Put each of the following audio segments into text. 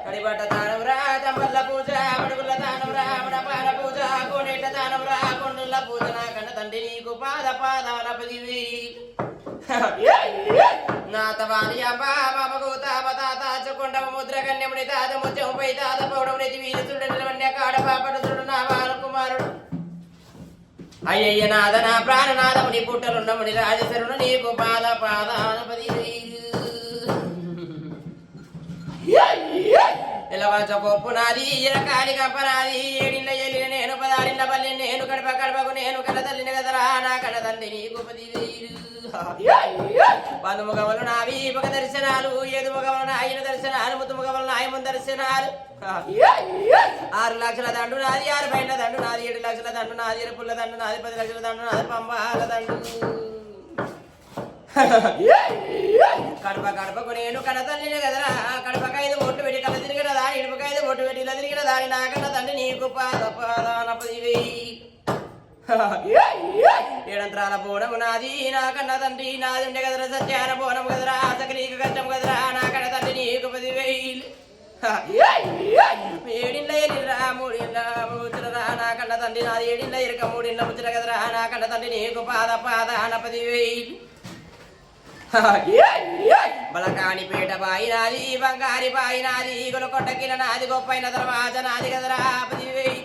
కడిబట్ట తానవరా తమ్మల్ల పూజ మడుగుల తానవరా మడపాల పూజ కోనేట తానవరా కొండల పూజ నా కన్న తండ్రి నీకు పాద పాదాల పదివి నా తవాని అబ్బా బాబకు తాప తాత చుకొండ ముద్ర కన్యముని తాత ముత్యం పై తాత పౌడముని వీరుడు నిలవన్య కాడ పాపడుతుడు నా బాల కుమారుడు అయ్యయ్య నాద నా ప్రాణనాదముని పుట్టలున్నముని రాజశరుడు నీకు పాద పాదాల పదివి ఎలవాచ పొప్పు నాది ఎరకాలి కంపనాది ఏడిళ్ళ ఎల్లిన నేను పదారిళ్ళ పల్లి నేను కడప కడపకు నేను కన్న తల్లిని కదరా నా కన్న తల్లి నీకు 10 ముఖములు నావి ఒక దర్శనాలు 7 ముఖములు నాయన దర్శనాలు 3 ముఖములు నాయమున్ దర్శనాలు 6 లక్షల దండు నాది 6 పైన దండు నాది 7 లక్షల దండు నాది 7 పుల్ల దండు నాది 10 లక్షల దండు నాది పంబాల దండు కడప కడపకు నేను కన్న తల్లిని కదరా కడపక 5 ఓట్లు పెట్టి కళ్ళ తిరిగిన దాని ఇడుపక 5 ఓట్లు పెట్టి ఇలా తిరిగిన దాని నా కన్న తండ్రి నీకు పాద పాదాన 10,000 ఏడంత్రాల బోనము నాది నా కన్న తండ్రి నాది ఉండే కదరా సత్యాన బోనము కదరా సకలీక కష్టం కదరా నా కన్న తండ్రి నీకు 10,000 ఏడిండ్ల ఎల్లిరా 3 ఇండ్ల ముచ్చటరా నా కన్న తండ్రి నాది 7 ఇండ్ల ఇరక 3 ఇండ్ల ముచ్చట కదరా నా కన్న తండ్రి నీకు పాద పాదాన 10,000 బలకాని పేట బాయి నాది బంగారి బాయి నాది గొలకొండకిల నాది గొప్పైన దర్వాజ నాది కదరా 10,000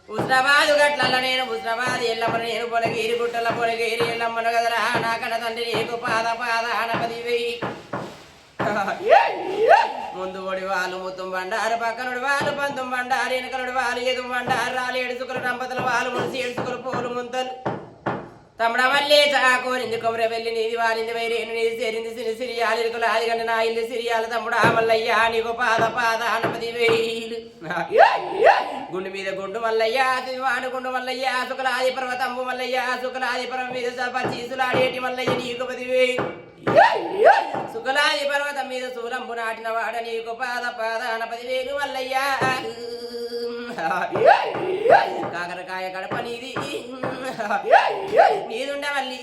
ఉస్నాబాదు గట్ల నేను ఉస్నాబాద్ ఎల్లమ్మను నేను పొలగిరి గుట్టల పొలగిరి ఎల్లమ్మను కదరా నా కన్న తండ్రి నీకు పాద పాదాన 10,000 ముందు ఒడి వాళ్ళు ముత్తం బండారు పక్కనుడి వాళ్ళు పంతం బండారు వెనకనుడి వాళ్ళు ఎదుం బండారు రాలు 7 సుకులు రంపతుల వాళ్ళు ముడిసి 7 సుకులు పోలు ముంతలు తమ్ముడ మళ్ళీ చాకోనింది కొమర వెళ్ళి నీది వారింది వైరేను నీది సేరింది సిరి సిరియాలు ఇరుకులు ఆదిగండి నా ఇల్లు సిరియాల తమ్ముడా మల్లయ్యా నీకు పాద పాదాన 10,000 గుండు మీద గుండు మల్లయ్యా వాడు గుండు మల్లయ్యా సుకలాది పర్వతంబు మల్లయ్యా సుకలాది పర్వం మీద పచ్చీసులాడేటి మల్లయ్య నీకు 10,000 సుకలాది పర్వతం మీద సూలంబు నాటిన వాడ నీకు పాద పాదాన 10,000 మల్లయ్యా కాకరకాయ కడప నీది నీదుండ మల్లి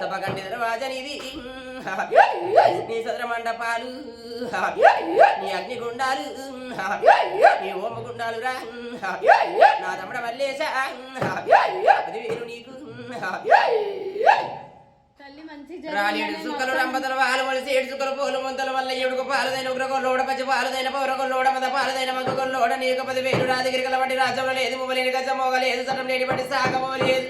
సభగండి దర్వాజ నీది నీ సదర మండపాలు నీ అగ్నిగుండాలు నీ ఓమగుండాలు రా నా తమ్ముడ మల్లేశ 10,000 నీకు రాలేడు సుక్కలు రంపతల వాళ్ళు మొలిసి 7 సుక్కలు పోలు ముంతల వల్ల 7 పాలదైన ఉగ్రగొల్లోడ పచ్చి పాలదైన పౌరగొల్లోడ మద పాలదైన మగొల్లోడ నీకు 10,000 నా దగ్గరికి బట్టి రాజ్యంలో లేదు ముమ్మలేని గజమోగలేదు సటం లేని బట్టి సాగమోలేదు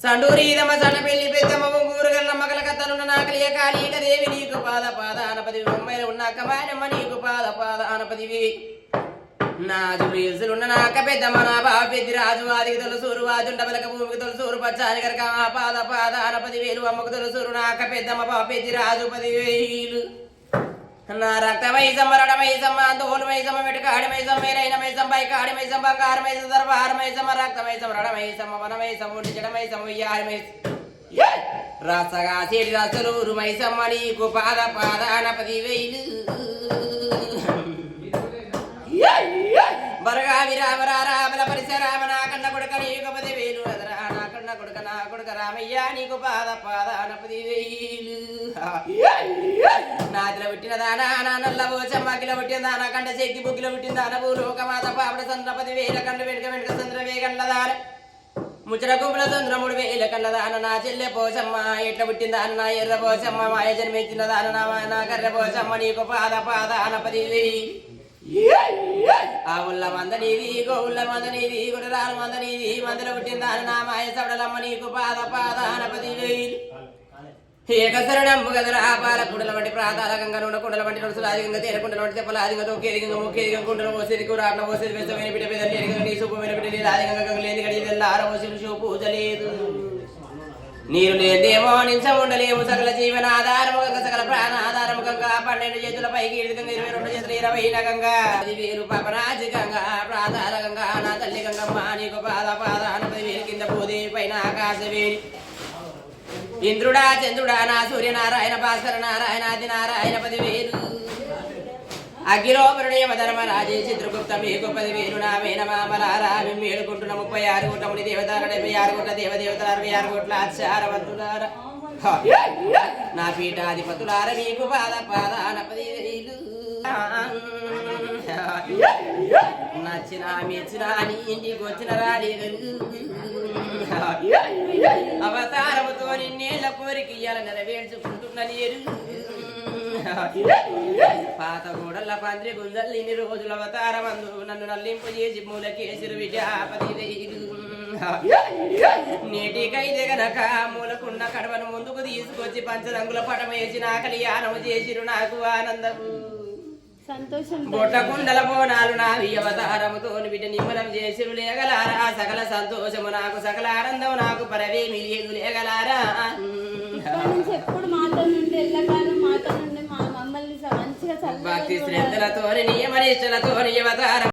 సండూరీదమ్మ సన్న పెళ్లి పెద్దమ్మ ఊరుగల్ల మగల కథలున్న నాకలియ కాళీక దేవి నీకు పాద పాదాన 10,000 అమ్మాయిలు ఉన్న కమానమ్మ నీకు పాద పాదాన 10,000 నా జురీసులున్న నాక పెద్దమ్మ నా బావ పెద్ది రాజు ఆదికి తొలసూరు వాజుండబలక భూమికి తొలసూరు పచ్చాని కనుక పాద పాదాన 10,000 అమ్మకు తొలసూరు నాక పెద్దమ్మ బావ పెద్ది రాజు 10,000 నా రక్త మైసమ్మ రడ మైసమ్మ తోలు మైసమ్మ వెటుకాడి మైసమ్మ మేరైన మైసమ్మ బైకాడి మైసమ్మ బంగారు మైసమ్మ దర్బార మైసమ్మ రక్త మైసమ్మ రడ మైసమ్మ వన మైసమ్మ జడ మైసమ్మ ఉయ్యారి మైసమ్మ రసగా చేడి రసలూరు మైసమ్మ నీకు పాద పాదాన 10,000 బరగా విరామరామల పరిసరామ నా కన్న కొడుక నీకు 10,000 అదరా నా కన్న కొడుక నా కొడుక రామయ్య నీకు పాద పాదాన 10,000 నాదిలో పుట్టిన దానా నా నల్ల ఓచమ్మకిలో పుట్టిన దానా కండ చెక్కి బుగ్గిలో పుట్టిన దాన భూలోక మాత పాపడ చంద్ర 10,000 కండ్ల వెనుక వెనుక చంద్ర వేగండ్ల దాన ముచ్చట గుంపుల చంద్ర 3,000 కళ్ళ దాన నా చెల్లె పోచమ్మ ఎట్ల పుట్టిన దాన నా ఎర్ర పోచమ్మ మాయ జన్మించిన దాన నా కర్ర పోచమ్మ నీకు పాద పాదాన 10,000 ఆవుల మంద నీది గోవుల మంద నీది గుడరాల మంద నీది మందల పుట్టిన దాన నా మాయ సవడలమ్మ నీకు పాద పాదాన 10,000 ఏకశరణము గదల ఆపాల కుండల వంటి ప్రాతాల గంగ నూనె కుండల వంటి నడుసులు ఆదిగంగా తేర కుండల వంటి తెప్పల ఆదిగంగా తొక్కేదిగంగా ముఖ్యేదిగం కుండలు మోసేది కూర ఆటన మోసేది వెచ్చమైన బిడ్డ పెద్ద లేదిగంగా నీ సూపు మీద బిడ్డ లేదు ఆదిగంగా గంగలేని గడి తెల్లార మోసేది షూ పూజ లేదు నీరు లేదేమో నిమిషం ఉండలేము సకల జీవనాధారము గంగ సకల ప్రాణాధారము గంగా 12 చేతుల పైకి 22 చేతుల 20 గంగా 10,000 పాపరాజి గంగా ప్రాతాల గంగా నా తల్లి గంగమ్మ నీకు పాద పాద 10,000 కింద పోదే పైన ఆకాశవేణి ఇంద్రుడా చంద్రుడా నా సూర్యనారాయణ భాస్కర నారాయణ ఆది నారాయణ 10,000 అగ్గిరోపరుడేమ ధర్మరాజే చిత్రగుప్త మీకు 10,000 నా వేన మామలారా మేము ఏడుకుంటున్న 36 కోట్ల ముని దేవతల 76 కోట్ల దేవదేవతల 66 కోట్ల అక్షారవంతులారా నా పీఠాధిపతులార మీకు పాద పాదాన 10,000 నచ్చిన మెచ్చిన నీ ఇంటికి వచ్చిన రాడి అవతారముతో నిన్నేళ్ల కోరిక ఇయ్యాల నెరవేర్చుకుంటున్న నీరు పాత గోడల పంద్రి గుంజల్లి ఇన్ని రోజుల అవతారమందు నన్ను నల్లింపు చేసి మూలకేసిరు విజాపతి నేటికైతే గనక మూలకున్న కడవను ముందుకు తీసుకొచ్చి పంచరంగుల పటం వేసి నా కళ్యాణము చేసిరు నాకు ఆనందము సంతోషం బొట్ట కుండల బోనాలు నావి అవతారముతో బిడ్డ నిమ్మలం చేసిరు లేగలారా సకల సంతోషము నాకు సకల ఆనందము నాకు పరవేమి లేదు లేగలారా ఎప్పుడు మాతో నుండి ఎల్లకాలం మాతో నుండి మమ్మల్ని మంచిగా భక్తి శ్రద్ధలతో నియమ నిష్టలతో అవతారం